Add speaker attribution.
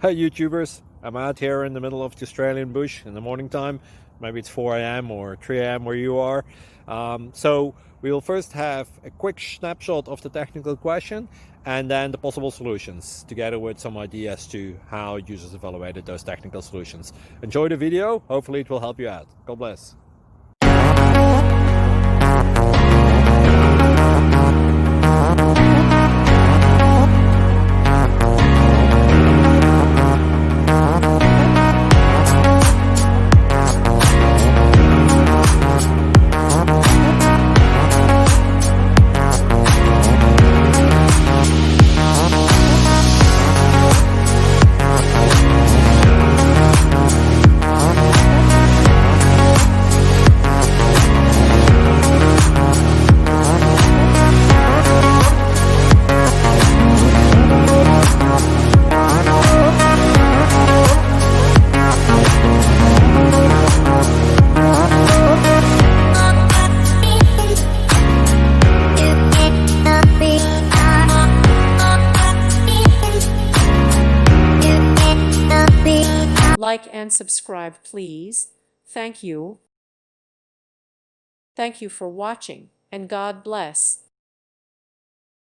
Speaker 1: Hey YouTubers, I'm out here in the middle of the Australian bush in the morning time. Maybe it's 4 a.m. or 3 a.m. where you are. So we'll first have a quick snapshot of the technical question and then the possible solutions, together with some ideas to how users evaluated those technical solutions. Enjoy the video, hopefully it will help you out. God bless.
Speaker 2: Like and subscribe, please. Thank you. Thank you for watching, and God bless.